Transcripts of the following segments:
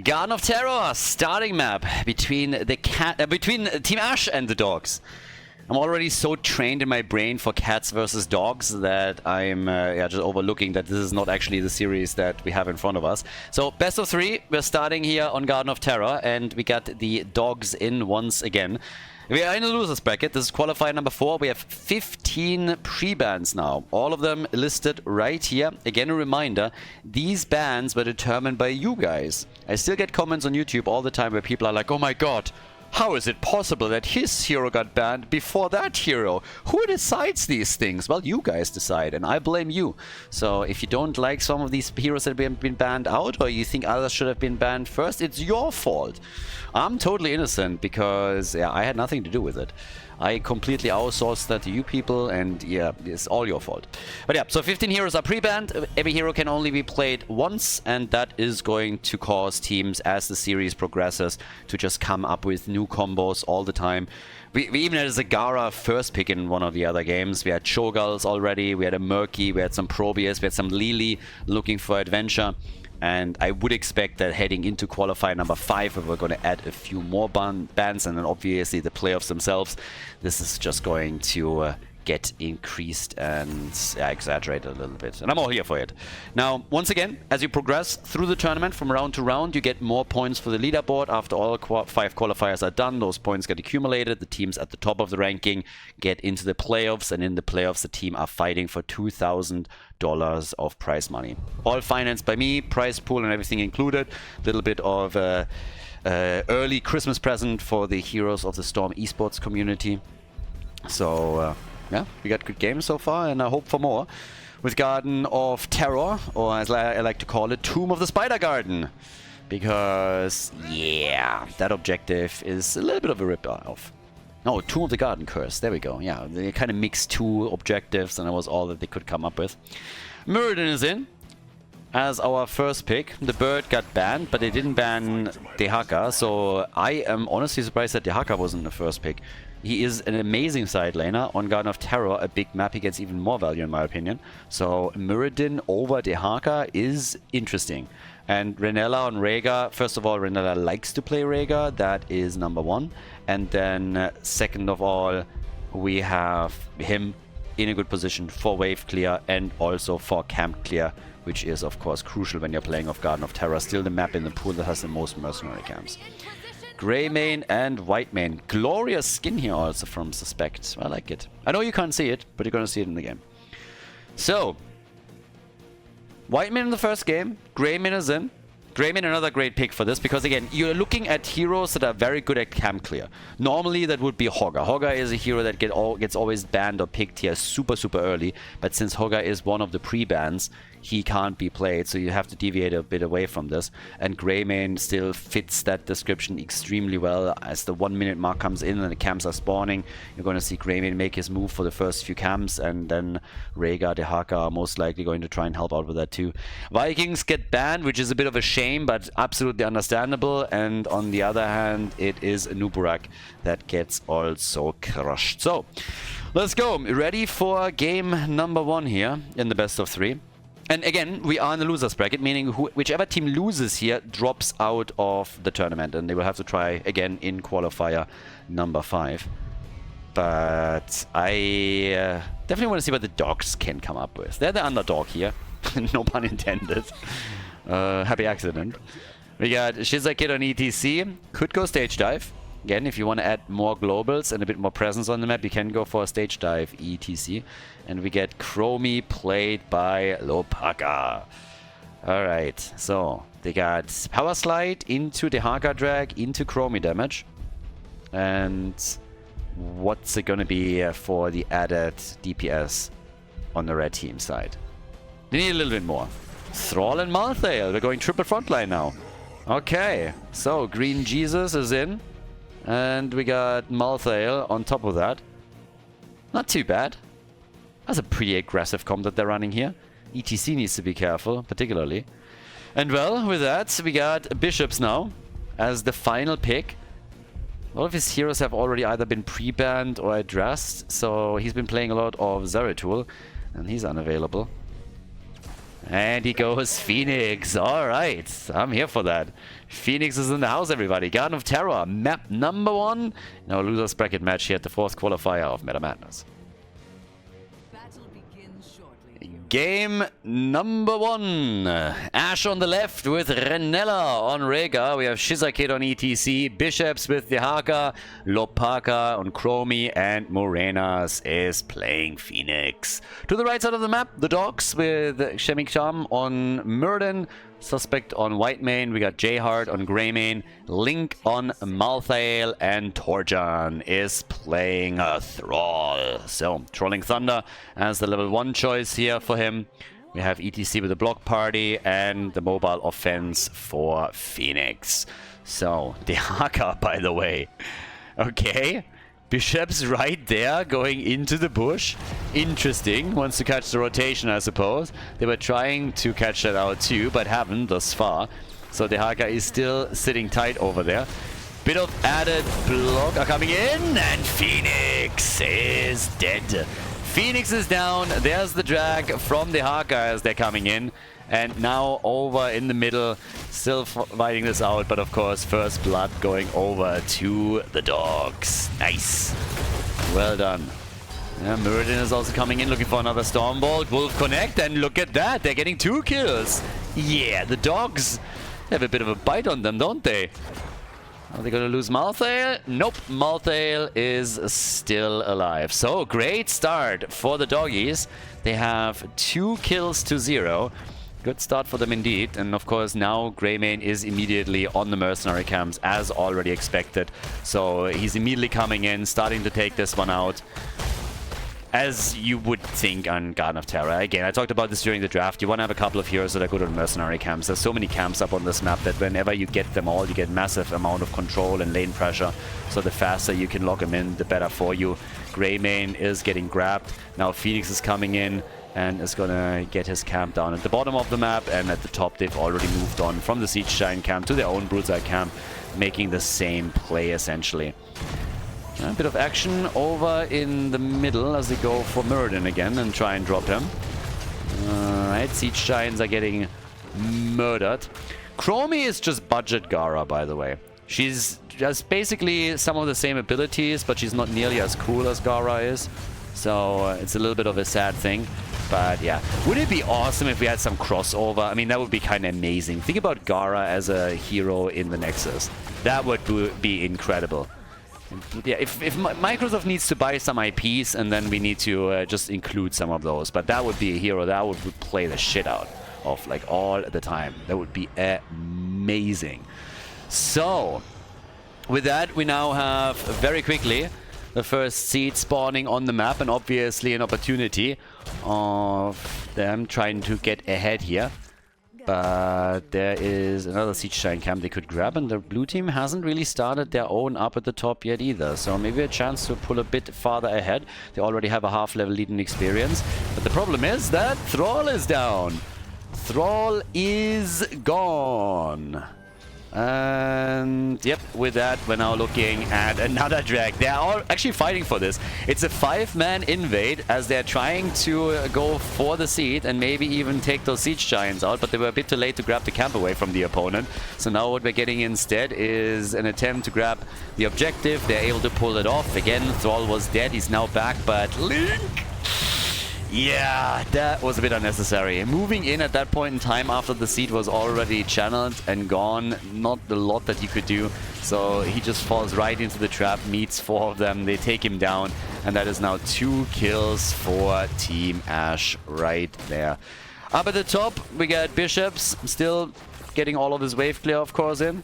Garden of Terror, starting map between between Team Ash and the dogs. I'm already so trained in my brain for cats versus dogs that I'm just overlooking that this is not actually the series that we have in front of us. So best of 3, we're starting here on Garden of Terror, and we got the dogs in once again. We are in a losers bracket. This is qualifier number 4. We have 15 pre-bans now. All of them listed right here. Again, a reminder, these bans were determined by you guys. I still get comments on YouTube all the time where people are like, oh my god, how is it possible that his hero got banned before that hero? Who decides these things? Well, you guys decide, and I blame you. So if you don't like some of these heroes that have been banned out, or you think others should have been banned first, it's your fault. I'm totally innocent because I had nothing to do with it. I completely outsourced that to you people, and yeah, it's all your fault. But yeah, so 15 heroes are pre-banned. Every hero can only be played once, and that is going to cause teams, as the series progresses, to just come up with new combos all the time. We even had a Zagara first pick in one of the other games. We had Cho'Galls already, we had a Murky, we had some Probius, we had some Lily looking for adventure. And I would expect that heading into qualifier number 5, we're going to add a few more bans, and then obviously the playoffs themselves, this is just going to get increased and exaggerated a little bit. And I'm all here for it. Now, once again, as you progress through the tournament from round to round, you get more points for the leaderboard. After all 5 qualifiers are done, those points get accumulated. The teams at the top of the ranking get into the playoffs, and in the playoffs, the team are fighting for $2,000 of prize money. All financed by me, prize pool and everything included. A little bit of early Christmas present for the Heroes of the Storm esports community. So, yeah, we got good games so far, and I hope for more with Garden of Terror, or as I like to call it, Tomb of the Spider Garden. Because, yeah, that objective is a little bit of a rip-off. No, Tomb of the Garden Curse, there we go. Yeah, they kind of mixed 2 objectives, and that was all that they could come up with. Muradin is in as our first pick. The bird got banned, but they didn't ban Dehaka, so I am honestly surprised that Dehaka wasn't the first pick. He is an amazing side laner. On Garden of Terror, a big map, he gets even more value in my opinion. So Muradin over Dehaka is interesting. And Renella on Rhaegar, first of all, Renella likes to play Rhaegar, that is number 1. And then second of all, we have him in a good position for wave clear and also for camp clear, which is of course crucial when you're playing off Garden of Terror. Still the map in the pool that has the most mercenary camps. Grey main and white main. Glorious skin here also from Suspect. I like it. I know you can't see it, but you're gonna see it in the game. So, white main in the first game, grey main is in. Grey main another great pick for this, because again, you're looking at heroes that are very good at camp clear. Normally that would be Hogger. Hogger is a hero that gets always banned or picked here super early, but since Hogger is one of the pre-bans, he can't be played, so you have to deviate a bit away from this. And Greymane still fits that description extremely well. As the 1 minute mark comes in and the camps are spawning, you're going to see Greymane make his move for the first few camps, and then Rhaegar, Dehaka are most likely going to try and help out with that too. Vikings get banned, which is a bit of a shame, but absolutely understandable. And on the other hand, it is Nuburak that gets also crushed. So, let's go. Ready for game number 1 here in the best of 3. And again, we are in the losers bracket, meaning whichever team loses here drops out of the tournament, and they will have to try again in qualifier number 5. But I definitely want to see what the dogs can come up with. They're the underdog here, no pun intended. Happy accident. We got Shizakid on ETC, could go stage dive. Again, if you want to add more globals and a bit more presence on the map, you can go for a stage dive ETC. And we get Chromie played by Lopaka. Alright, so they got Power Slide into Dehaka Drag, into Chromie damage. And what's it gonna be for the added DPS on the red team side? They need a little bit more. Thrall and Malthael, we're going triple frontline now. Okay, so Green Jesus is in. And we got Malthael on top of that. Not too bad. That's a pretty aggressive comp that they're running here. ETC needs to be careful, particularly. And well, with that, we got Bishops now as the final pick. A lot of his heroes have already either been pre-banned or addressed, so he's been playing a lot of Zeratul, and he's unavailable. And he goes Phoenix. Alright, I'm here for that. Phoenix is in the house, everybody. Garden of Terror, map number 1 in our losers bracket match here at the 4th qualifier of Meta Madness. Game number 1. Ash on the left with Renella on Rega. We have Shizakid on ETC. Bishops with Dehaka. Lopaka on Chromie. And Morenas is playing Phoenix. To the right side of the map, the Dogs with Shemiksham on Murden. Suspect on White Main. We got Jayhard on Grey Main. Link on Malthael. And Torjan is playing a Thrall. So, Trolling Thunder as the level 1 choice here for him. We have ETC with the block party and the mobile offense for Phoenix. So, Dehaka, by the way. Okay. Bishop's right there, going into the bush. Interesting. Wants to catch the rotation, I suppose. They were trying to catch that out too, but haven't thus far. So Dehaka is still sitting tight over there. Bit of added block are coming in, and Phoenix is dead. Phoenix is down. There's the drag from Dehaka as they're coming in. And now over in the middle, still fighting this out, but of course first blood going over to the Dogs. Nice. Well done. Yeah, Muradin is also coming in looking for another Stormbolt. Wolf connect, and look at that, they're getting 2 kills. Yeah, the Dogs have a bit of a bite on them, don't they? Are they going to lose Malthael? Nope, Malthael is still alive. So, great start for the Doggies. They have 2 kills to 0. Good start for them indeed. And of course now Greymane is immediately on the mercenary camps as already expected. So he's immediately coming in, starting to take this one out. As you would think on Garden of Terror. Again, I talked about this during the draft. You want to have a couple of heroes that are good on mercenary camps. There's so many camps up on this map that whenever you get them all, you get massive amount of control and lane pressure. So the faster you can lock them in, the better for you. Greymane is getting grabbed. Now Phoenix is coming in and is gonna get his camp down at the bottom of the map, and at the top they've already moved on from the Siege Giant camp to their own Broodsight camp, making the same play essentially. A bit of action over in the middle as they go for Muradin again and try and drop him. Alright, Siege Giants are getting murdered. Chromie is just budget Gara, by the way. She's just basically some of the same abilities, but she's not nearly as cool as Gara is. So it's a little bit of a sad thing. But yeah, would it be awesome if we had some crossover? I mean, that would be kind of amazing. Think about Gara as a hero in the Nexus. That would be incredible. Yeah, if Microsoft needs to buy some IPs, and then we need to just include some of those. But that would be a hero that would play the shit out of, like, all the time. That would be amazing. So, with that, we now have very quickly the first seed spawning on the map, and obviously an opportunity of them trying to get ahead here. But there is another Siege Giant camp they could grab, and the blue team hasn't really started their own up at the top yet either. So maybe a chance to pull a bit farther ahead. They already have a half-level lead in experience. But the problem is that Thrall is down. Thrall is gone. And yep, with that, we're now looking at another drag. They're all actually fighting for this. It's a 5-man invade as they're trying to go for the seed and maybe even take those Siege Giants out, but they were a bit too late to grab the camp away from the opponent. So now what we're getting instead is an attempt to grab the objective. They're able to pull it off. Again, Thrall was dead. He's now back, but Link... yeah, that was a bit unnecessary. Moving in at that point in time after the seed was already channeled and gone, not a lot that you could do. So he just falls right into the trap, meets 4 of them, they take him down, and that is now 2 kills for Team Ash right there. Up at the top, we got Bishops, still getting all of his wave clear, of course, in.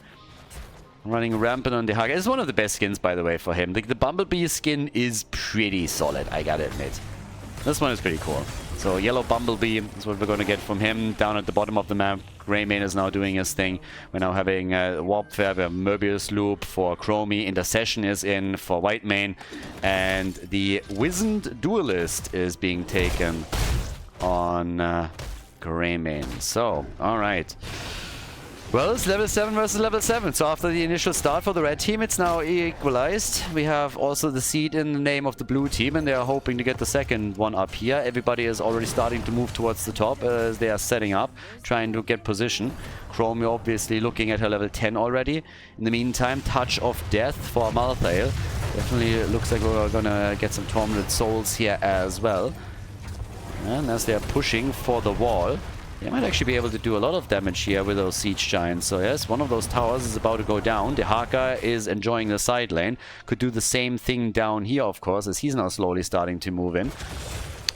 Running rampant on Dehaka. It's one of the best skins, by the way, for him. The Bumblebee skin is pretty solid, I gotta admit. This one is pretty cool. So Yellow Bumblebee is what we're going to get from him down at the bottom of the map. Greymane is now doing his thing. We're now having Warpfare, we have Möbius Loop for Chromie. Intercession is in for Whitemane. And the Wizened Duelist is being taken on Greymane. So, alright. Well, it's level 7 versus level 7. So after the initial start for the red team, it's now equalized. We have also the seed in the name of the blue team, and they are hoping to get the second one up here. Everybody is already starting to move towards the top as they are setting up, trying to get position. Chromie obviously looking at her level 10 already. In the meantime, Touch of Death for Malthael. Definitely looks like we're gonna get some Tormented Souls here as well. And as they are pushing for the wall, they might actually be able to do a lot of damage here with those Siege Giants. So yes, one of those towers is about to go down. Dehaka is enjoying the side lane. Could do the same thing down here, of course, as he's now slowly starting to move in.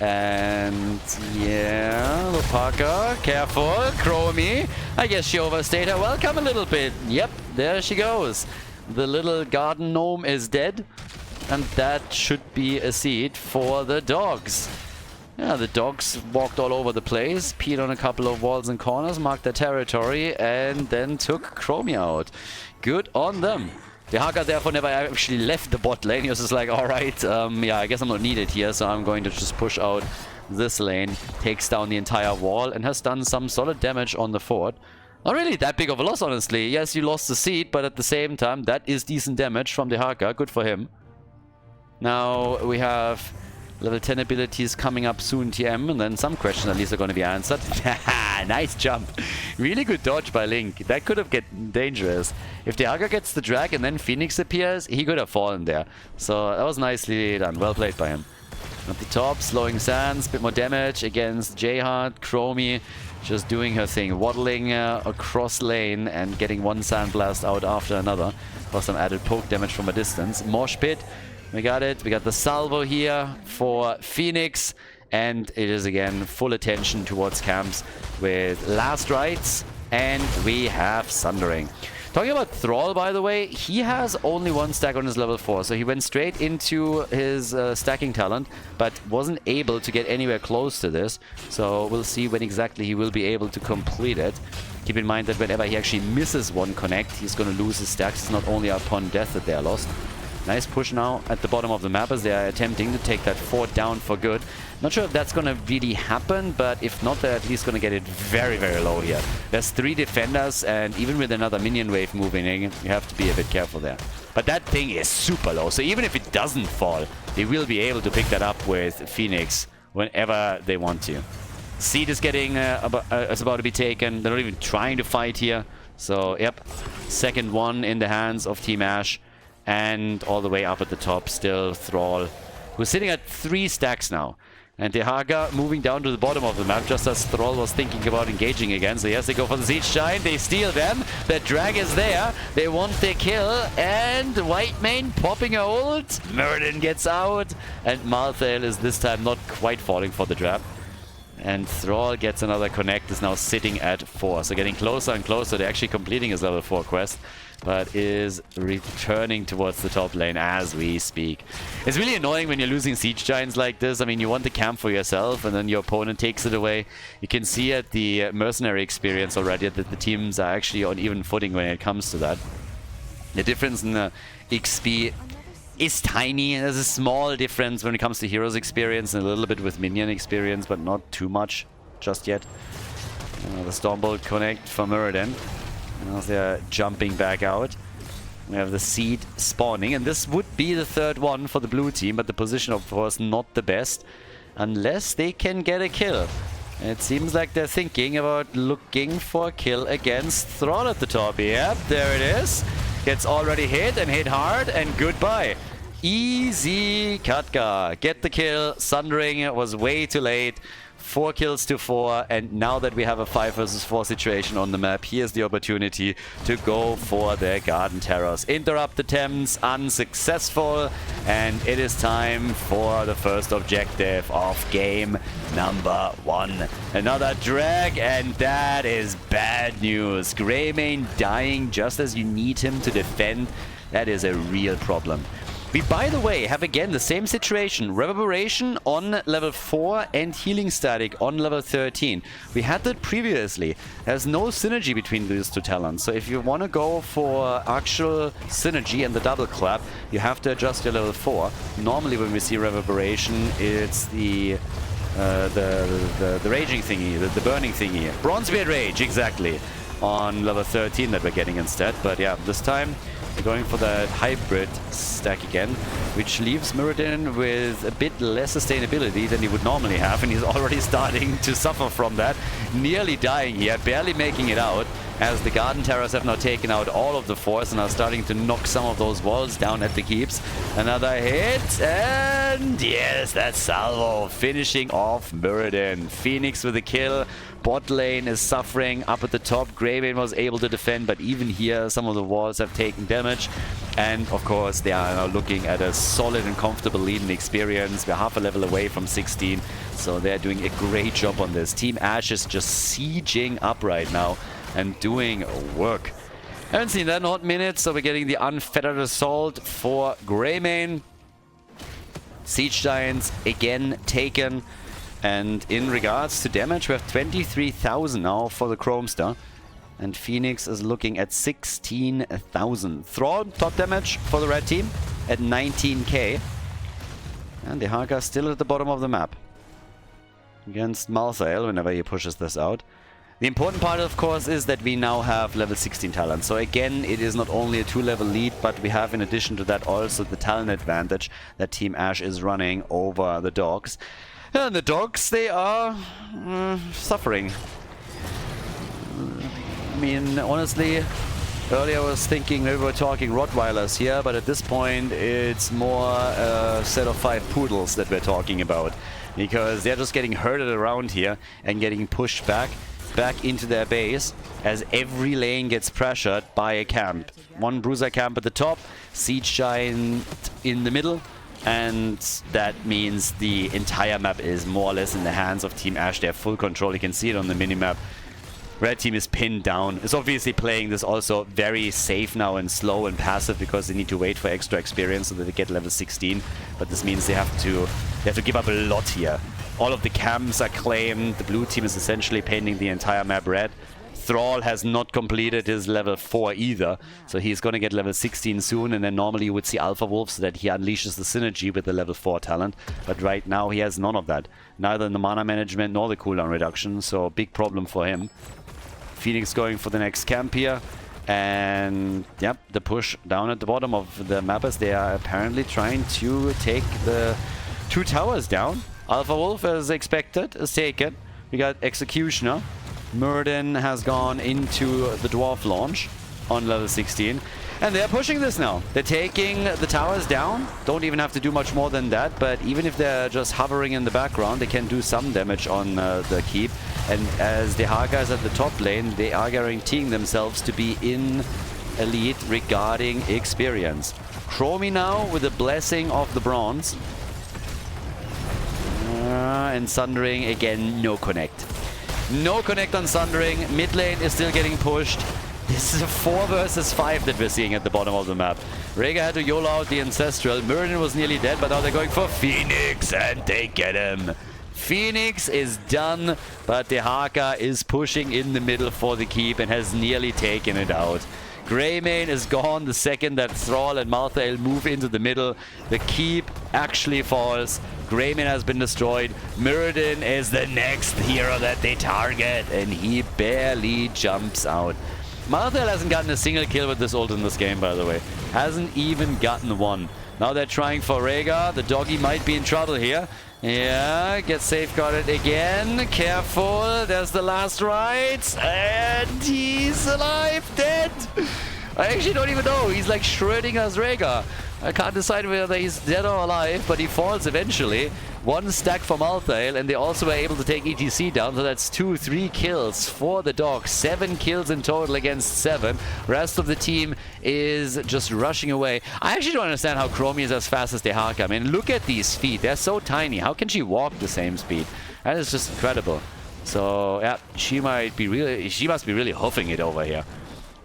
And yeah, Lopaka, careful. Chromie, I guess she overstayed her welcome a little bit. Yep, there she goes. The little garden gnome is dead. And that should be a seed for the dogs. Yeah, the dogs walked all over the place, peed on a couple of walls and corners, marked their territory, and then took Chromie out. Good on them. Dehaka therefore never actually left the bot lane. He was just like, alright, yeah, I guess I'm not needed here, so I'm going to just push out this lane. Takes down the entire wall and has done some solid damage on the fort. Not really that big of a loss, honestly. Yes, you lost the seed, but at the same time, that is decent damage from Dehaka. Good for him. Now we have level 10 abilities coming up soon, TM, and then some questions at least are going to be answered. Nice jump. Really good dodge by Link. That could have get dangerous. If Dehaka gets the drag and then Phoenix appears, he could have fallen there. So that was nicely done. Well played by him. At the top, slowing Sands, bit more damage against Jayhard. Chromie just doing her thing, waddling across lane and getting one Sandblast out after another for some added poke damage from a distance. Mosh Pit. We got it. We got the salvo here for Phoenix. And it is again full attention towards camps with last rites. And we have Sundering. Talking about Thrall, by the way, he has only one stack on his level 4. So he went straight into his stacking talent, but wasn't able to get anywhere close to this. So we'll see when exactly he will be able to complete it. Keep in mind that whenever he actually misses one connect, he's going to lose his stacks. It's not only upon death that they are lost. Nice push now at the bottom of the map as they are attempting to take that fort down for good. Not sure if that's going to really happen, but if not, they're at least going to get it very, very low here. There's 3 defenders, and even with another minion wave moving in, you have to be a bit careful there. But that thing is super low, so even if it doesn't fall, they will be able to pick that up with Phoenix whenever they want to. Seed is getting is about to be taken. They're not even trying to fight here. So, yep, second one in the hands of Team Ash. And all the way up at the top, still Thrall, who's sitting at 3 stacks now. And Dehaka moving down to the bottom of the map, just as Thrall was thinking about engaging again. So yes, they go for the Siege Giant, they steal them. The drag is there, they want their kill. And Whitemane popping a ult. Muradin gets out. And Malthael is this time not quite falling for the trap. And Thrall gets another connect, is now sitting at 4. So getting closer and closer to actually completing his level 4 quest. But is returning towards the top lane as we speak. It's really annoying when you're losing Siege Giants like this. I mean, you want the camp for yourself and then your opponent takes it away. You can see at the mercenary experience already that the teams are actually on even footing when it comes to that. The difference in the XP is tiny. There's a small difference when it comes to heroes experience and a little bit with minion experience, but not too much just yet. The Stormbolt connect for Muradin. As they're jumping back out. We have the seed spawning, and this would be the 3rd one for the blue team, but the position, of course, not the best unless they can get a kill. And it seems like they're thinking about looking for a kill against Thrall at the top. Yep, there it is. Gets already hit and hit hard, and goodbye. Easy Katka. Get the kill. Sundering was way too late. 4 kills to 4, and now that we have a 5 versus 4 situation on the map, here's the opportunity to go for their Garden Terrors. Interrupt attempts unsuccessful, and it is time for the first objective of game number 1. Another drag, and that is bad news. Greymane dying just as you need him to defend. That is a real problem. We, by the way, have again the same situation. Reverberation on level 4 and Healing Static on level 13. We had that previously. There's no synergy between these 2 talents. So if you want to go for actual synergy and the double clap, you have to adjust your level 4. Normally when we see Reverberation, it's the raging thingy, the burning thingy. Bronzebeard Rage, exactly. on level 13 that we're getting instead. But yeah, this time we're going for that hybrid stack again, which leaves Muradin with a bit less sustainability than he would normally have, and he's already starting to suffer from that. Nearly dying here, barely making it out, as the Garden Terrors have now taken out all of the force and are starting to knock some of those walls down at the keeps. Another hit, and yes, that's Salvo finishing off Muradin. Phoenix with a kill. Bot lane is suffering up at the top. Greymane was able to defend, but even here some of the walls have taken damage. And of course they are now looking at a solid and comfortable lead in experience. We're half a level away from 16, so they're doing a great job on this. Team Ash is just sieging up right now and doing work. Haven't seen that in a hot minute, so we're getting the unfettered assault for Greymane. Siege Giants again taken. And in regards to damage, we have 23,000 now for the Chromestar. And Phoenix is looking at 16,000. Thrall, top damage for the red team at 19k. And the Haka still at the bottom of the map against Malthael whenever he pushes this out. The important part, of course, is that we now have level 16 talent. So again, it is not only a 2-level lead, but we have in addition to that also the talent advantage that Team Ash is running over the DogZ. And the DogZ, they are suffering. I mean, honestly, earlier I was thinking maybe we were talking Rottweilers here, but at this point it's more a set of 5 poodles that we're talking about. Because they're just getting herded around here and getting pushed back into their base as every lane gets pressured by a camp. One bruiser camp at the top, Siege Giant in the middle, and that means the entire map is more or less in the hands of Team Ash. They have full control. You can see it on the minimap. Red team is pinned down. It's obviously playing this also very safe now and slow and passive because they need to wait for extra experience so that they get level 16. But this means they have to give up a lot here. All of the camps are claimed. The blue team is essentially painting the entire map red. Thrall has not completed his level 4 either, so he's going to get level 16 soon, and then normally you would see Alpha Wolf so that he unleashes the synergy with the level 4 talent, but right now he has none of that. Neither in the mana management nor the cooldown reduction, so big problem for him. Phoenix going for the next camp here, and yep, the push down at the bottom of the map as they are apparently trying to take the 2 towers down. Alpha Wolf, as expected, is taken. We got Executioner. Muradin has gone into the Dwarf launch on level 16. And they're pushing this now. They're taking the towers down. Don't even have to do much more than that. But even if they're just hovering in the background, they can do some damage on the keep. And as the Haka is at the top lane, they are guaranteeing themselves to be in elite regarding experience. Chromie now with the blessing of the bronze. And Sundering, again, no connect. No connect on Sundering. Mid lane is still getting pushed. This is a 4 versus 5 that we're seeing at the bottom of the map. Rhaegar had to YOLO out the Ancestral. Muradin was nearly dead, but now they're going for Phoenix, and they get him. Phoenix is done, but the Haka is pushing in the middle for the keep and has nearly taken it out. Greymane is gone the second that Thrall and Malthael move into the middle. The keep actually falls. Greymane has been destroyed. Muradin is the next hero that they target, and he barely jumps out. Malthael hasn't gotten a single kill with this ult in this game, by the way. Hasn't even gotten one. Now they're trying for Rhaegar. The doggy might be in trouble here. Yeah, gets safeguarded again. Careful. There's the last rites. And he's alive. Dead. I actually don't even know. He's like Schrödinger's Rhaegar. I can't decide whether he's dead or alive, but he falls eventually. 1 stack for Malthael, and they also were able to take ETC down, so that's 3 kills for the DogZ. 7 kills in total against 7. Rest of the team is just rushing away. I actually don't understand how Chromie is as fast as the Haka. I mean, look at these feet. They're so tiny. How can she walk the same speed? That is just incredible. So, yeah, she must be really hoofing it over here.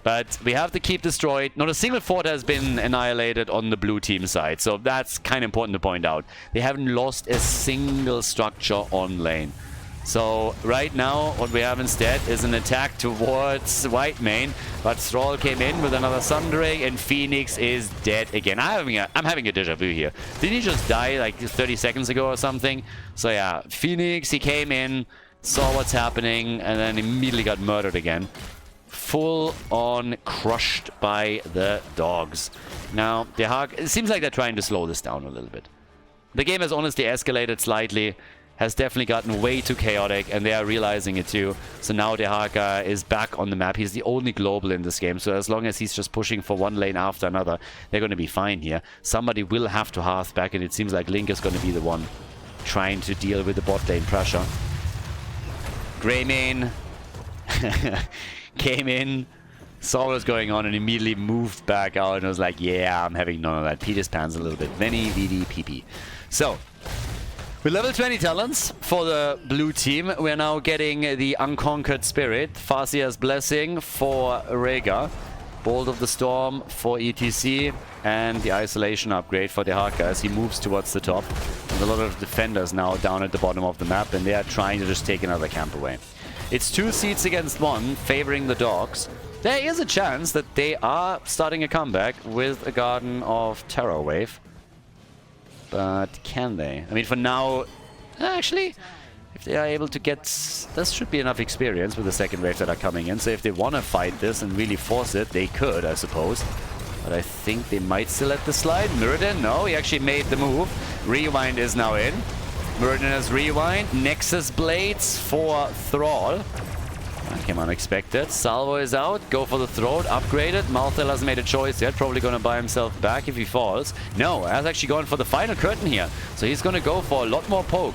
But we have the keep destroyed. Not a single fort has been annihilated on the blue team side. So that's kind of important to point out. They haven't lost a single structure on lane. So right now, what we have instead is an attack towards Whitemane. But Thrall came in with another Sundering, and Phoenix is dead again. I'm having a deja vu here. Didn't he just die like 30 seconds ago or something? So yeah, Phoenix, he came in, saw what's happening, and then immediately got murdered again. full on crushed by the dogs. Now, it seems like they're trying to slow this down a little bit. The game has honestly escalated slightly, has definitely gotten way too chaotic, and they are realizing it too. So now Dehaka is back on the map. He's the only global in this game, so as long as he's just pushing for one lane after another, they're going to be fine here. Somebody will have to hearth back, and it seems like Link is going to be the one trying to deal with the bot lane pressure. Greymane came in, saw what was going on, and immediately moved back out and was like, yeah, I'm having none of that. Peed his pants a little bit. Many VD PP. So, with level 20 talents for the blue team, we're now getting the Unconquered Spirit, Farsia's Blessing for Rhaegar, Bolt of the Storm for ETC, and the Isolation upgrade for Dehaka as he moves towards the top. There's a lot of defenders now down at the bottom of the map, and they are trying to just take another camp away. It's 2 seats against 1, favoring the dogs. There is a chance that they are starting a comeback with a Garden of Terror wave. But can they? I mean, for now, actually, if they are able to get... This should be enough experience with the second wave that are coming in. So if they want to fight this and really force it, they could, I suppose. But I think they might still let the slide. Muradin, no, he actually made the move. Rewind is now in. Muradin has Rewind. Nexus Blades for Thrall. That came unexpected. Salvo is out. Go for the throat. Upgraded. Malthel hasn't made a choice yet. Probably going to buy himself back if he falls. No, has actually gone for the final curtain here. So he's going to go for a lot more poke.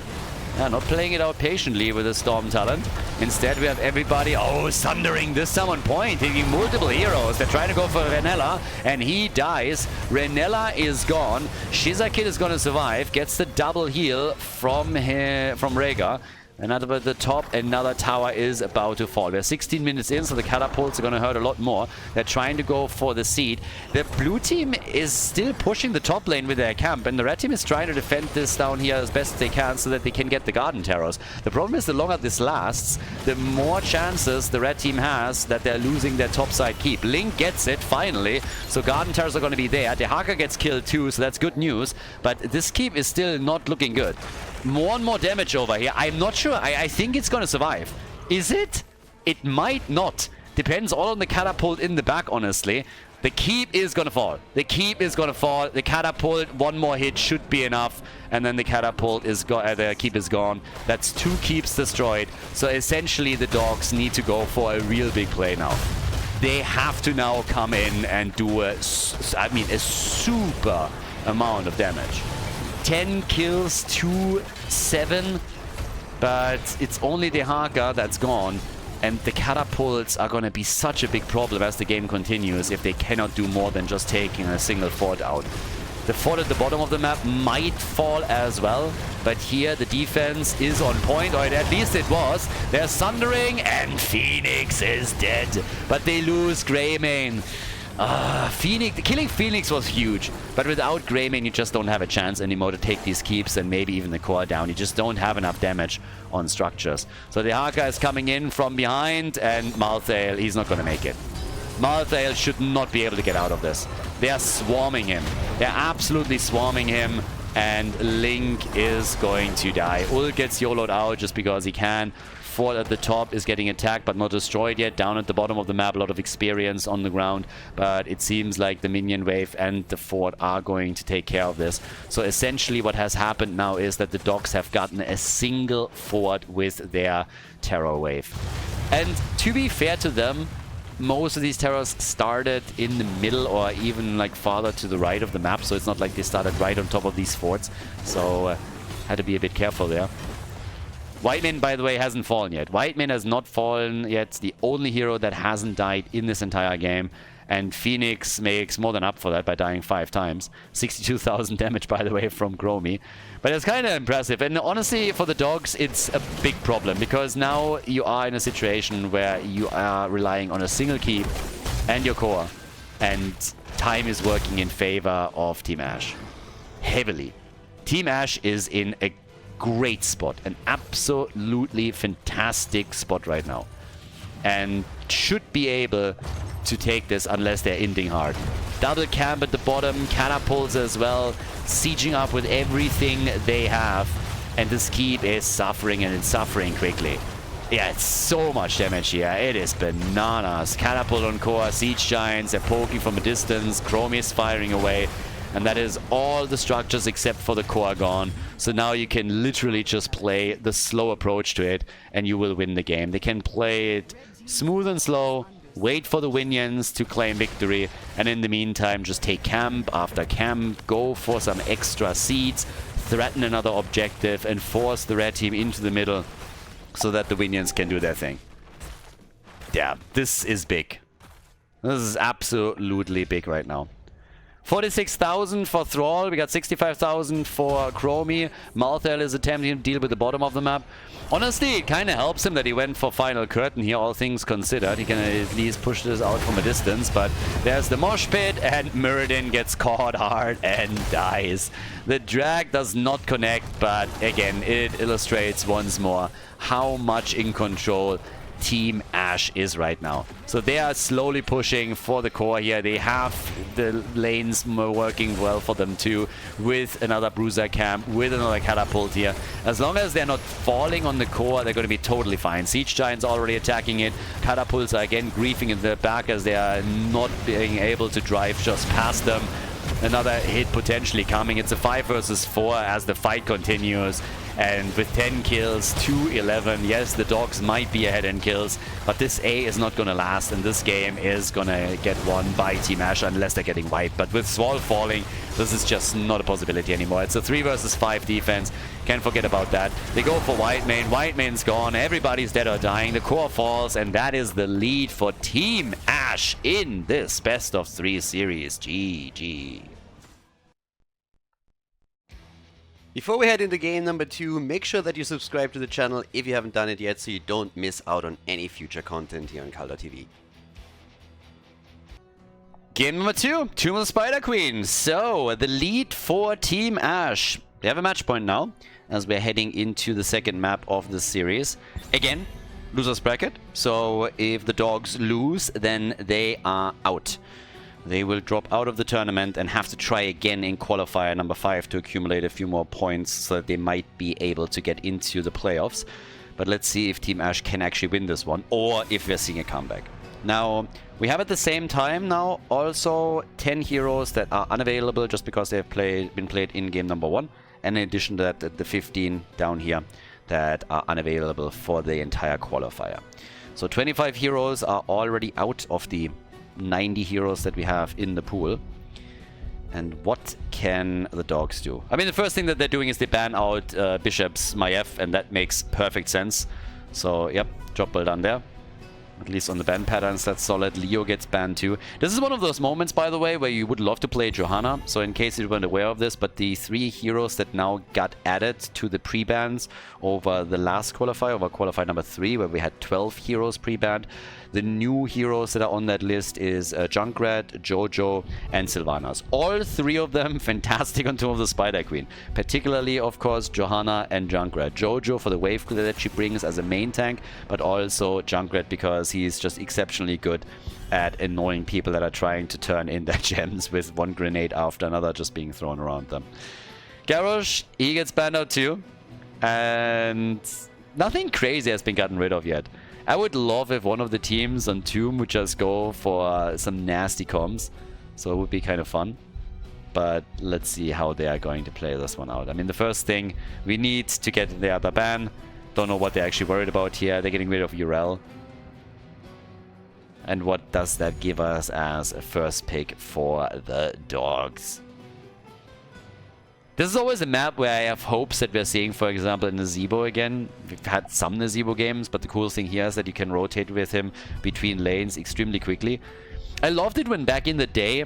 Yeah, not playing it out patiently with the Storm talent. Instead, we have everybody, sundering this time on point, taking multiple heroes. They're trying to go for Renella, and he dies. Renella is gone. Shizakid is going to survive. Gets the double heal from Rhaegar. Another at the top, another tower is about to fall. We're 16 minutes in, so the catapults are going to hurt a lot more. They're trying to go for the seed. The blue team is still pushing the top lane with their camp, and the red team is trying to defend this down here as best they can so that they can get the garden terrors. The problem is the longer this lasts, the more chances the red team has that they're losing their topside keep. Link gets it, finally, so garden terrors are going to be there. Dehaka gets killed too, so that's good news, but this keep is still not looking good. More and more damage over here. I'm not sure. I think it's going to survive. Is it? It might not. Depends all on the catapult in the back, honestly. The keep is going to fall. The keep is going to fall. The catapult, one more hit should be enough. And then the catapult is gone. The keep is gone. That's 2 keeps destroyed. So essentially the dogs need to go for a real big play now. They have to now come in and do a super amount of damage. 10 kills to 7, but it's only Dehaka that's gone, and the catapults are going to be such a big problem as the game continues if they cannot do more than just taking a single fort out. The fort at the bottom of the map might fall as well, but here the defense is on point, or at least it was. They're sundering, and Phoenix is dead, but they lose Greymane. Killing Phoenix was huge, but without Greymane you just don't have a chance anymore to take these keeps and maybe even the core down. You just don't have enough damage on structures. So Dehaka is coming in from behind, and Malthale, he's not going to make it. Malthale should not be able to get out of this. They are swarming him. They're absolutely swarming him, and Link is going to die. Ult gets YOLO'd out just because he can. Fort at the top is getting attacked but not destroyed yet. Down at the bottom of the map, a lot of experience on the ground, but it seems like the minion wave and the fort are going to take care of this. So essentially what has happened now is that the dogs have gotten a single fort with their terror wave. And to be fair to them, most of these terrors started in the middle or even like farther to the right of the map, so it's not like they started right on top of these forts. So had to be a bit careful there. Whitemane, by the way, hasn't fallen yet. Whitemane has not fallen yet. It's the only hero that hasn't died in this entire game. And Phoenix makes more than up for that by dying 5 times. 62,000 damage, by the way, from Gromi. But it's kind of impressive. And honestly, for the dogs, it's a big problem. Because now you are in a situation where you are relying on a single keep and your core. And time is working in favor of Team Ash. Heavily. Team Ash is in a great spot, an absolutely fantastic spot right now, and should be able to take this unless they're ending hard. Double camp at the bottom, catapults as well, sieging up with everything they have, and this keep is suffering, and it's suffering quickly. Yeah, it's so much damage here. It is bananas. Catapult on core, Siege Giants, they're poking from a distance, Chromie is firing away. And that is all the structures except for the core gone. So now you can literally just play the slow approach to it and you will win the game. They can play it smooth and slow, wait for the minions to claim victory, and in the meantime just take camp after camp, go for some extra seeds, threaten another objective and force the red team into the middle so that the minions can do their thing. Yeah, this is big. This is absolutely big right now. 46,000 for Thrall, we got 65,000 for Chromie. Malthael is attempting to deal with the bottom of the map. Honestly, it kind of helps him that he went for Final Curtain here, all things considered. He can at least push this out from a distance, but there's the mosh pit and Muradin gets caught hard and dies. The drag does not connect, but again, it illustrates once more how much in control Team Ash is right now. So they are slowly pushing for the core here. They have the lanes working well for them too, with another bruiser camp, with another catapult here. As long as they're not falling on the core, they're going to be totally fine. Siege Giants already attacking it. Catapults are again griefing in the back as they are not being able to drive just past them. Another hit potentially coming. It's a 5 versus 4 as the fight continues. And with 10 kills, 2-11, yes, the dogs might be ahead in kills, but this A is not going to last, and this game is going to get won by Team Ash unless they're getting wiped. But with Swall falling, this is just not a possibility anymore. It's a 3 versus 5 defense. Can't forget about that. They go for Whitemane. Whitemane's gone. Everybody's dead or dying. The core falls, and that is the lead for Team Ash in this best of 3 series. GG. Before we head into game number 2, make sure that you subscribe to the channel if you haven't done it yet so you don't miss out on any future content here on Khaldor TV. Game number 2, Tomb of the Spider Queen. So, the lead for Team Ash. They have a match point now, as we're heading into the second map of the series. Again, loser's bracket. So, if the dogs lose, then they are out. They will drop out of the tournament and have to try again in qualifier number 5 to accumulate a few more points so that they might be able to get into the playoffs. But let's see if Team Ash can actually win this one, or if we're seeing a comeback. Now, we have at the same time now also 10 heroes that are unavailable just because they have been played in game number 1. And in addition to that, the 15 down here that are unavailable for the entire qualifier. So 25 heroes are already out of the 90 heroes that we have in the pool. And what can the dogs do? I mean, the first thing that they're doing is they ban out Bishop's Maiev, and that makes perfect sense. So, yep, job well done there. At least on the ban patterns, that's solid. Leo gets banned too. This is one of those moments, by the way, where you would love to play Johanna. So in case you weren't aware of this, but the 3 heroes that now got added to the pre-bans over the last qualifier, over qualifier number 3, where we had 12 heroes pre-banned. The new heroes that are on that list is Junkrat, Jojo, and Sylvanas. All 3 of them fantastic on Tomb of the Spider Queen. Particularly, of course, Johanna and Junkrat. Jojo for the wave clear that she brings as a main tank, but also Junkrat because he's just exceptionally good at annoying people that are trying to turn in their gems with one grenade after another just being thrown around them. Garrosh, he gets banned out too. And nothing crazy has been gotten rid of yet. I would love if one of the teams on Tomb would just go for some nasty comms. So it would be kind of fun. But let's see how they are going to play this one out. I mean, the first thing, we need to get the other ban. Don't know what they're actually worried about here. They're getting rid of Urel. And what does that give us as a first pick for the dogs? This is always a map where I have hopes that we're seeing, for example, in Nazebo again. We've had some Nazebo games, but the cool thing here is that you can rotate with him between lanes extremely quickly. I loved it when back in the day,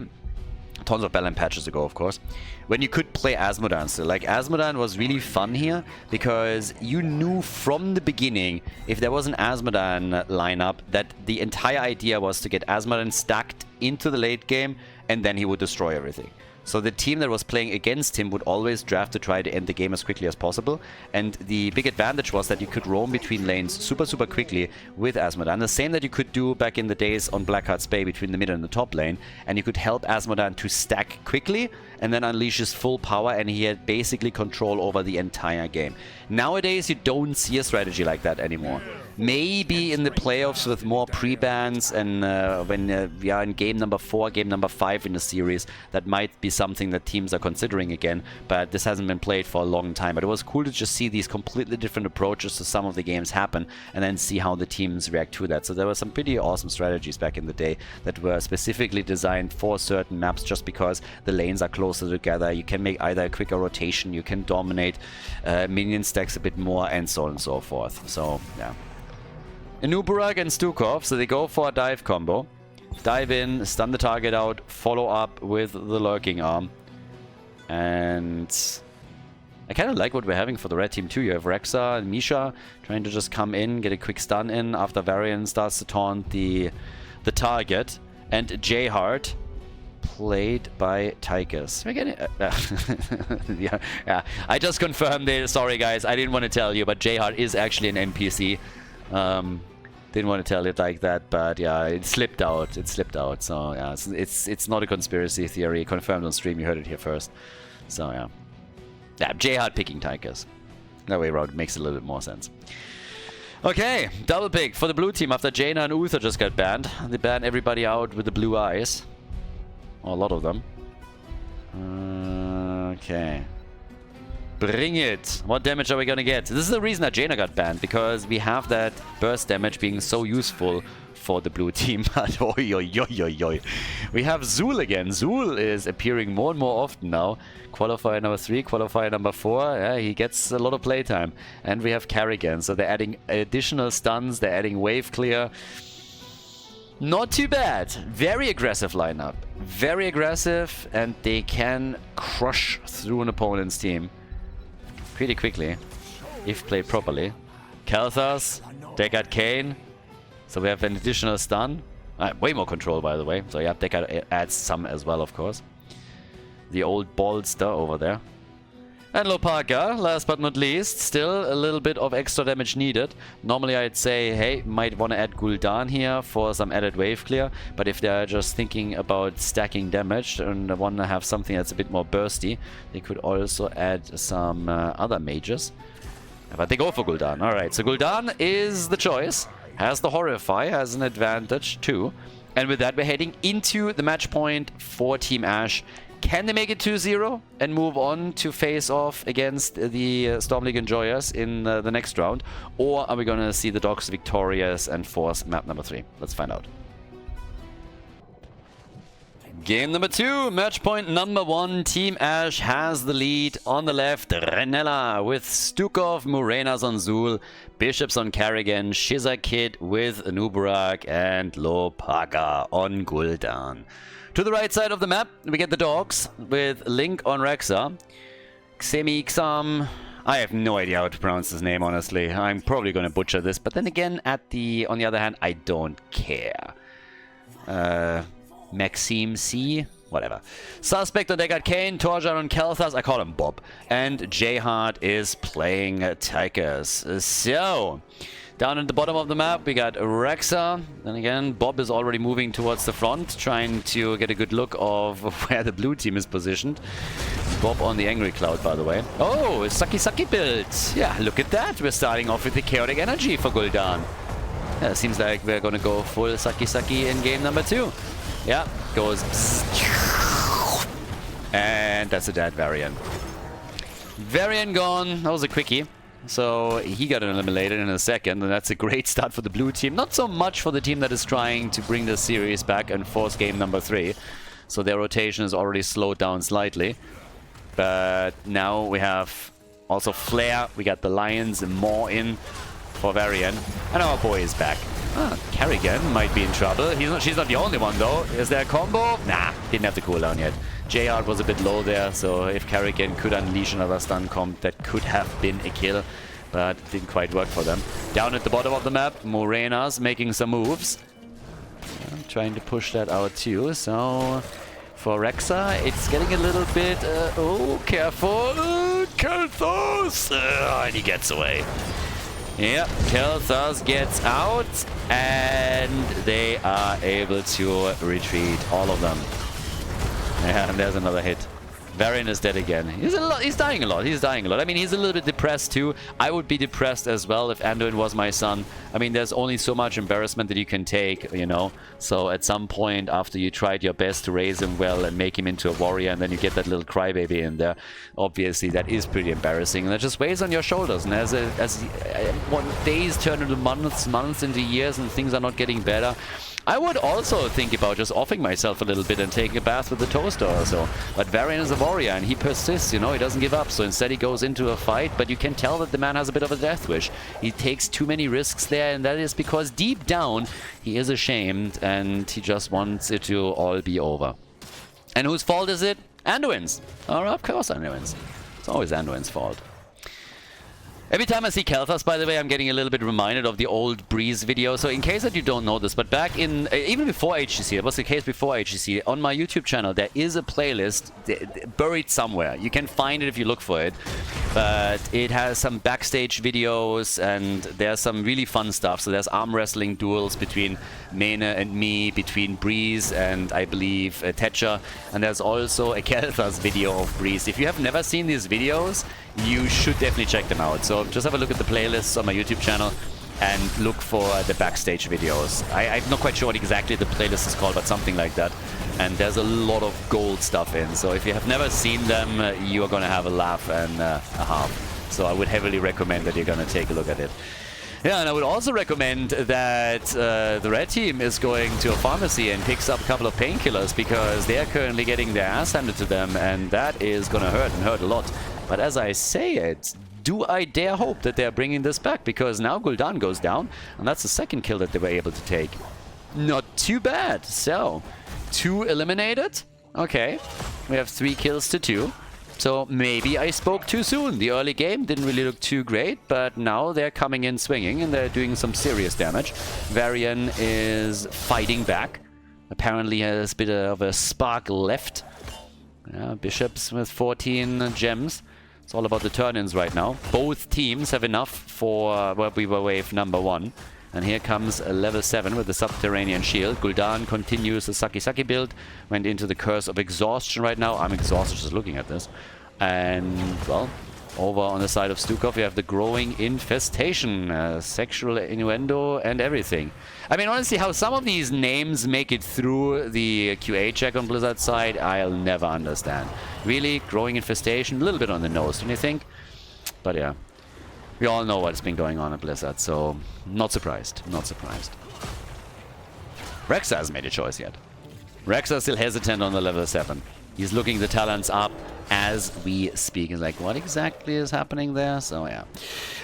tons of Balan patches ago, of course, when you could play Asmodan still. Like, Asmodan was really fun here because you knew from the beginning, if there was an Asmodan lineup, that the entire idea was to get Asmodan stacked into the late game and then he would destroy everything. So the team that was playing against him would always draft to try to end the game as quickly as possible. And the big advantage was that you could roam between lanes super quickly with Asmodan. The same that you could do back in the days on Blackheart's Bay between the mid and the top lane. And you could help Asmodan to stack quickly and then unleash his full power, and he had basically control over the entire game. Nowadays, you don't see a strategy like that anymore. maybe in the playoffs with more pre-bans and when we are in game number 4, game number 5 in the series, that might be something that teams are considering again, but this hasn't been played for a long time. But it was cool to just see these completely different approaches to some of the games happen and then see how the teams react to that. So there were some pretty awesome strategies back in the day that were specifically designed for certain maps just because the lanes are closer together. You can make either a quicker rotation, you can dominate minion stacks a bit more, and so on and so forth. So yeah, Anuburak and Stukov, so they go for a dive combo. Dive in, stun the target out, follow up with the lurking arm. And I kind of like what we're having for the red team too. You have Rexa and Misha trying to just come in, get a quick stun in after Varian starts to taunt the target. And Jhard, played by Tychus. Yeah. I just confirmed it. Sorry guys, I didn't want to tell you, but Jhard is actually an NPC. Didn't want to tell it like that, but yeah, it slipped out. It slipped out. So yeah, it's not a conspiracy theory. Confirmed on stream. You heard it here first. So yeah, Jhard picking Tychus. That way around makes a little bit more sense. Okay, double pick for the blue team after Jaina and Uther just got banned. They banned everybody out with the blue eyes, or a lot of them. Okay. Bring it! What damage are we gonna get? This is the reason that Jaina got banned, because we have that burst damage being so useful for the blue team. But oi, oi, oi, oi, oi. We have Zul again. Zul is appearing more and more often now. Qualifier number 3, qualifier number 4. Yeah, he gets a lot of playtime. And we have Kerrigan, so they're adding additional stuns, they're adding wave clear. Not too bad. Very aggressive lineup. Very aggressive, and they can crush through an opponent's team pretty quickly, if played properly. Kalthas, Deckard Kane. So we have an additional stun. Way more control, by the way. So yeah, Deckard adds some as well, of course. The old Ballster over there. And Lopaka, last but not least, still a little bit of extra damage needed. Normally I'd say, hey, might want to add Gul'dan here for some added wave clear, but if they're just thinking about stacking damage and want to have something that's a bit more bursty, they could also add some other mages. But they go for Gul'dan. Alright, so Gul'dan is the choice. Has the Horrify, has an advantage too. And with that, we're heading into the match point for Team Ash. Can they make it 2-0 and move on to face off against the Storm League Enjoyers in the next round? Or are we going to see the DogZ victorious and force map number 3? Let's find out. Game number 2, match point number 1. Team Ash has the lead. On the left, Renella with Stukov, Murenas on Zul, Bishops on Kerrigan, Shizakid with Anuburak, and Lopaka on Gul'dan. To the right side of the map, we get the dogs with Link on Rexa. Xemixam. I have no idea how to pronounce his name, honestly. I'm probably going to butcher this, but then again, on the other hand, I don't care. Maxime C. Whatever. Suspect on Deckard Kane, Torjan on Kalthas. I call him Bob. And Jhard is playing Tychus. So, down at the bottom of the map, we got Rexa. Then again, Bob is already moving towards the front, trying to get a good look of where the blue team is positioned. Bob on the Angry Cloud, by the way. Oh, Saki build. Yeah, look at that. We're starting off with the Chaotic Energy for Gul'dan. Yeah, seems like we're going to go full Saki in game number 2. Yeah, goes... And that's a dead Varian. Varian gone. That was a quickie. So he got eliminated in a second, and that's a great start for the blue team. Not so much for the team that is trying to bring the series back and force game number 3. So their rotation is already slowed down slightly. But now we have also Flare. We got the Lions and more in for Varian. And our boy is back. Kerrigan might be in trouble. She's not the only one though. Is there a combo? Nah, didn't have the cooldown yet. Jhard was a bit low there, so if Kerrigan could unleash another stun comp, that could have been a kill, but it didn't quite work for them. Down at the bottom of the map, Morena's making some moves. Trying to push that out too, so for Rexa, it's getting a little bit... oh, careful! Kalthas! And he gets away. Yeah, Kalthas gets out, and they are able to retreat, all of them. Yeah, and there's another hit. Varian is dead again. He's dying a lot. He's dying a lot. I mean, he's a little bit depressed too. I would be depressed as well if Anduin was my son. I mean, there's only so much embarrassment that you can take, you know. So at some point, after you tried your best to raise him well and make him into a warrior, and then you get that little crybaby in there, obviously that is pretty embarrassing. And that just weighs on your shoulders. And as days turn into months, months into years, and things are not getting better, I would also think about just offing myself a little bit and taking a bath with the toaster or so. But Varian is a warrior and he persists, you know, he doesn't give up. So instead he goes into a fight, but you can tell that the man has a bit of a death wish. He takes too many risks there, and that is because deep down he is ashamed and he just wants it to all be over. And whose fault is it? Anduin's. Oh, of course Anduin's. It's always Anduin's fault. Every time I see Kelthas, by the way, I'm getting a little bit reminded of the old Breeze video. So in case that you don't know this, but back in, even before HGC, it was the case before HGC, on my YouTube channel, there is a playlist buried somewhere. You can find it if you look for it. But it has some backstage videos, and there's some really fun stuff. So there's arm wrestling duels between Mene and me, between Breeze and, I believe, Tetcher. And there's also a Kelthas video of Breeze. If you have never seen these videos, you should definitely check them out. So just have a look at the playlists on my YouTube channel and look for the backstage videos. I'm not quite sure what exactly the playlist is called, but something like that. And there's a lot of gold stuff in. So if you have never seen them, you are going to have a laugh and a half. So I would heavily recommend that you're going to take a look at it. Yeah, and I would also recommend that the red team is going to a pharmacy and picks up a couple of painkillers, because they are currently getting their ass handed to them, and that is going to hurt, and hurt a lot. But as I say it, do I dare hope that they're bringing this back, because now Gul'dan goes down, and that's the second kill that they were able to take. Not too bad. So, 2 eliminated. Okay, we have 3 kills to 2. So maybe I spoke too soon. The early game didn't really look too great, but now they're coming in swinging and they're doing some serious damage. Varian is fighting back. Apparently has a bit of a spark left. Yeah, Bishops with 14 gems. It's all about the turn-ins right now. Both teams have enough for Weaver Wave number 1. And here comes a level 7 with the Subterranean Shield. Gul'dan continues the Saki build. Went into the Curse of Exhaustion right now. I'm exhausted just looking at this. And, well, over on the side of Stukov, we have the Growing Infestation. Sexual innuendo and everything. I mean, honestly, how some of these names make it through the QA check on Blizzard's side, I'll never understand. Really, Growing Infestation, a little bit on the nose, don't you think? But yeah. We all know what's been going on at Blizzard, so not surprised. Not surprised. Rexa hasn't made a choice yet. Rexa is still hesitant on the level 7. He's looking the talents up as we speak. He's like, what exactly is happening there? So, yeah.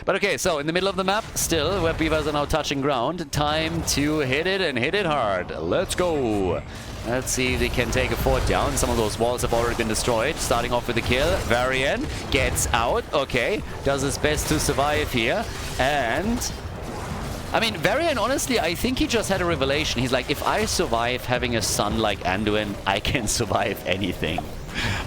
But okay, so in the middle of the map, still, where Beavers are now touching ground. Time to hit it and hit it hard. Let's go. Let's see if they can take a fort down. Some of those walls have already been destroyed. Starting off with the kill. Varian gets out. Okay. Does his best to survive here. And I mean, Varian, honestly, I think he just had a revelation. He's like, if I survive having a son like Anduin, I can survive anything.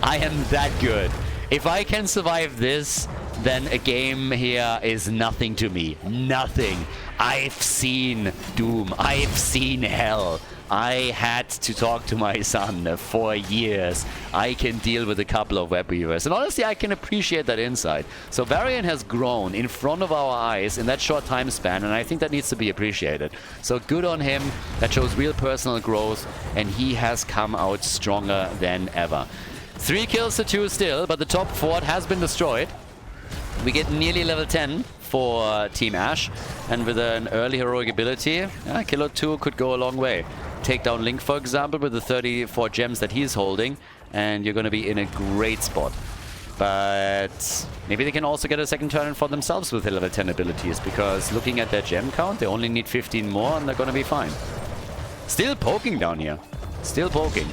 I am that good. If I can survive this, then a game here is nothing to me. Nothing. I've seen Doom. I've seen Hell. I had to talk to my son for years. I can deal with a couple of web weavers. And honestly, I can appreciate that insight. So Varian has grown in front of our eyes in that short time span, and I think that needs to be appreciated. So good on him. That shows real personal growth, and he has come out stronger than ever. 3 kills to 2 still, but the top fort has been destroyed. We get nearly level 10 for Team Ash, and with an early heroic ability, a kill or 2 could go a long way. Take down Link, for example, with the 34 gems that he's holding, and you're going to be in a great spot. But maybe they can also get a second turn for themselves with the level 10 abilities, because looking at their gem count, they only need 15 more and they're going to be fine. Still poking down here. Still poking.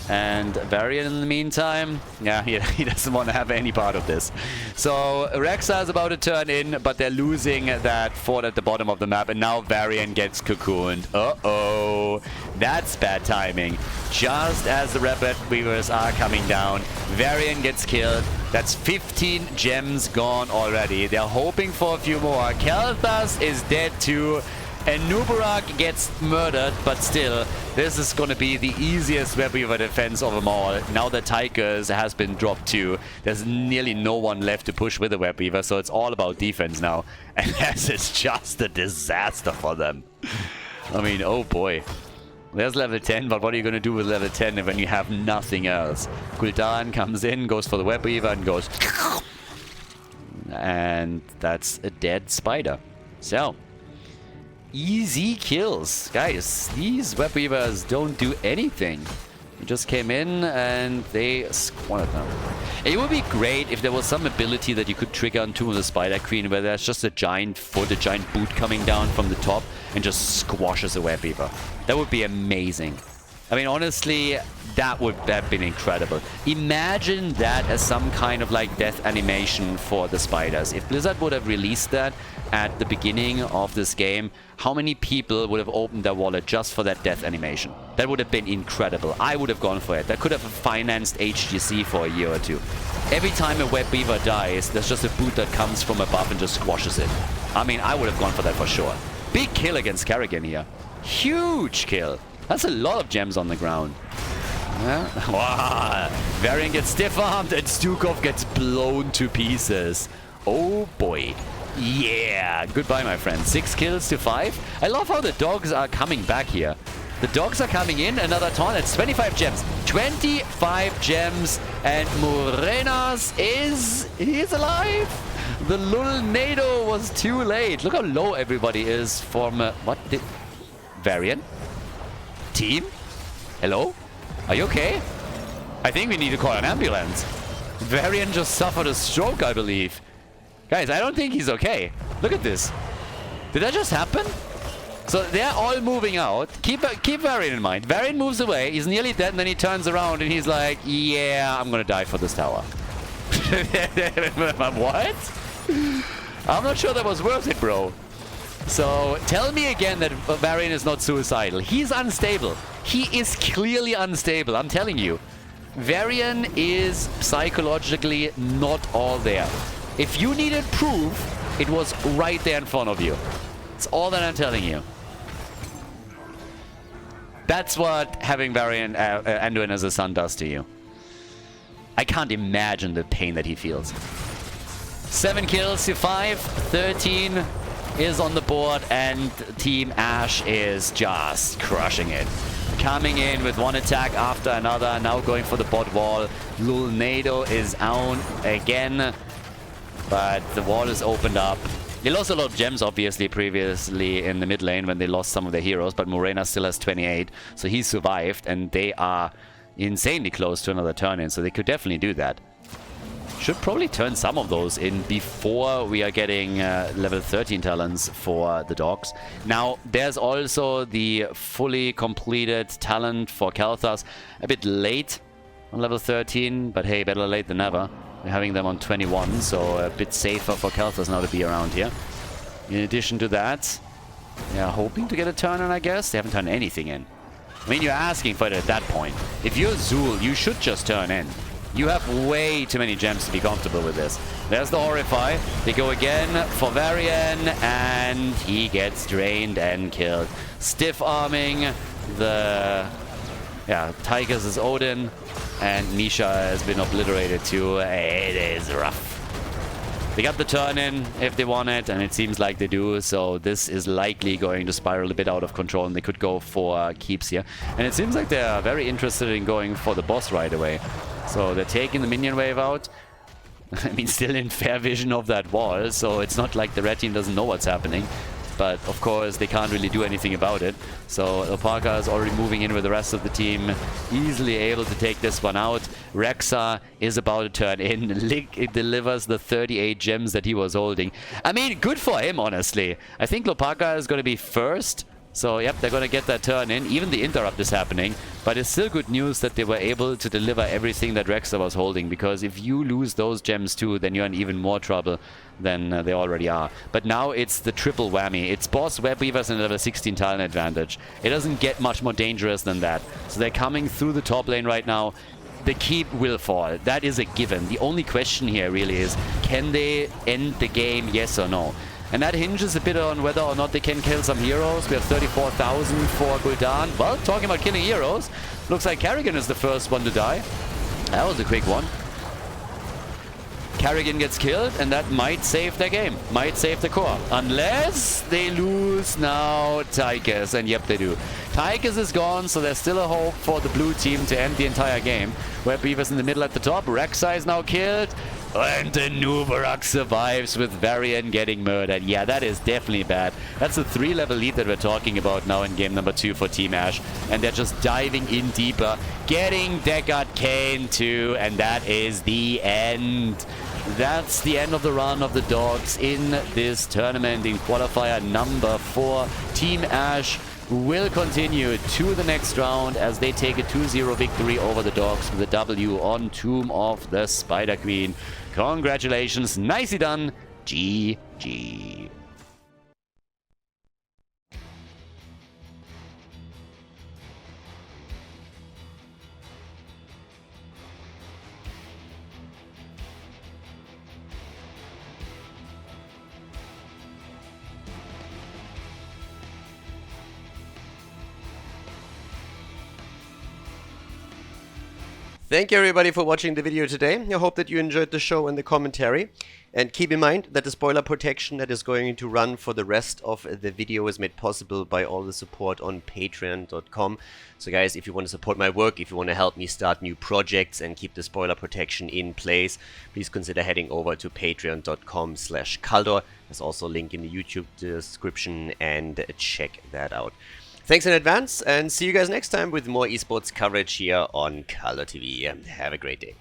And Varian, in the meantime, yeah, he doesn't want to have any part of this. So Rexa is about to turn in, but they're losing that fort at the bottom of the map, and now Varian gets cocooned. Uh-oh, that's bad timing. Just as the Red Weavers are coming down, Varian gets killed. That's 15 gems gone already. They're hoping for a few more. Kelthas is dead too. And Nubarak gets murdered, but still, this is going to be the easiest Web Weaver defense of them all. Now that Tigers has been dropped too, there's nearly no one left to push with the Web Weaver, so it's all about defense now. And this is just a disaster for them. I mean, oh boy. There's level 10, but what are you going to do with level 10 when you have nothing else? Gul'dan comes in, goes for the Web Weaver, and goes... And that's a dead spider. So, easy kills. Guys, these Web Weavers don't do anything. They just came in and they squatted them. It would be great if there was some ability that you could trigger onto the Spider Queen where there's just a giant foot, a giant boot coming down from the top and just squashes a Web Weaver. That would be amazing. I mean, honestly, that would have been incredible. Imagine that as some kind of like death animation for the spiders. If Blizzard would have released that at the beginning of this game, how many people would have opened their wallet just for that death animation? That would have been incredible. I would have gone for it. That could have financed HGC for a year or two. Every time a Web Weaver dies, there's just a boot that comes from above and just squashes it. I mean, I would have gone for that for sure. Big kill against Kerrigan here. Huge kill. That's a lot of gems on the ground. Yeah. Wow. Varian gets stiff-armed and Stukov gets blown to pieces. Oh boy. Yeah. Goodbye, my friend. 6 kills to 5. I love how the dogs are coming back here. The dogs are coming in. Another taunt. It's 25 gems. 25 gems. And Morenas he's alive. The Lulnado was too late. Look how low everybody is from... what did... Varian? Team? Hello? Are you okay? I think we need to call an ambulance. Varian just suffered a stroke, I believe. Guys, I don't think he's okay. Look at this. Did that just happen? So they're all moving out. Keep Varian in mind. Varian moves away. He's nearly dead, and then he turns around and he's like, yeah, I'm gonna die for this tower. What? I'm not sure that was worth it, bro. So, tell me again that Varian is not suicidal. He's unstable. He is clearly unstable, I'm telling you. Varian is psychologically not all there. If you needed proof, it was right there in front of you. It's all that I'm telling you. That's what having Varian Anduin as a son does to you. I can't imagine the pain that he feels. 7 kills to 5, 13... is on the board, and Team Ash is just crushing it. Coming in with one attack after another, now going for the bot wall. Lulnado is out again, but the wall is opened up. They lost a lot of gems, obviously, previously in the mid lane when they lost some of their heroes, but Morena still has 28, so he survived, and they are insanely close to another turn-in, so they could definitely do that. Should probably turn some of those in before we are getting level 13 talents for the dogs. Now, there's also the fully completed talent for Khaldor. A bit late on level 13, but hey, better late than never. We're having them on 21, so a bit safer for Khaldor now to be around here. In addition to that, yeah, hoping to get a turn in, I guess. They haven't turned anything in. I mean, you're asking for it at that point. If you're Zul, you should just turn in. You have way too many gems to be comfortable with this. There's the Horrify. They go again for Varian, and he gets drained and killed. Stiff-arming the... yeah, Tigers is Odin, and Misha has been obliterated too. It is rough. They got the turn in if they want it, and it seems like they do, so this is likely going to spiral a bit out of control, and they could go for keeps here. And it seems like they're very interested in going for the boss right away. So they're taking the minion wave out. I mean, still in fair vision of that wall, so it's not like the red team doesn't know what's happening. But, of course, they can't really do anything about it. So Opaka is already moving in with the rest of the team, easily able to take this one out. Rexa is about to turn in. Lick delivers the 38 gems that he was holding. I mean, good for him, honestly. I think Lopaka is going to be first. So, yep, they're going to get that turn in. Even the interrupt is happening. But it's still good news that they were able to deliver everything that Rexa was holding. Because if you lose those gems too, then you're in even more trouble than they already are. But now it's the triple whammy. It's boss, Web Weavers, and level 16 talent advantage. It doesn't get much more dangerous than that. So they're coming through the top lane right now. The keep will fall. That is a given. The only question here really is, can they end the game, yes or no? And that hinges a bit on whether or not they can kill some heroes. We have 34,000 for Gul'dan. Well, talking about killing heroes, looks like Kerrigan is the first one to die. That was a quick one. Kerrigan gets killed, and that might save their game. Might save the core. Unless they lose now Tychus, and yep, they do. Tychus is gone, so there's still a hope for the blue team to end the entire game. Web Beaver's in the middle at the top. Rek'Sai is now killed. And the Nubarak survives with Varian getting murdered. Yeah, that is definitely bad. That's a 3-level lead that we're talking about now in game number 2 for Team Ash. And they're just diving in deeper. Getting Deckard Cain too. And that is the end. That's the end of the run of the Dogs in this tournament in qualifier number 4. Team Ash will continue to the next round as they take a 2-0 victory over the Dogs with a W on Tomb of the Spider Queen. Congratulations, nicely done, GG. Thank you everybody for watching the video today. I hope that you enjoyed the show and the commentary. And keep in mind that the spoiler protection that is going to run for the rest of the video is made possible by all the support on patreon.com. So guys, if you want to support my work, if you want to help me start new projects and keep the spoiler protection in place, please consider heading over to patreon.com/Khaldor. There's also a link in the YouTube description, and check that out. Thanks in advance, and see you guys next time with more esports coverage here on Khaldor TV. Have a great day.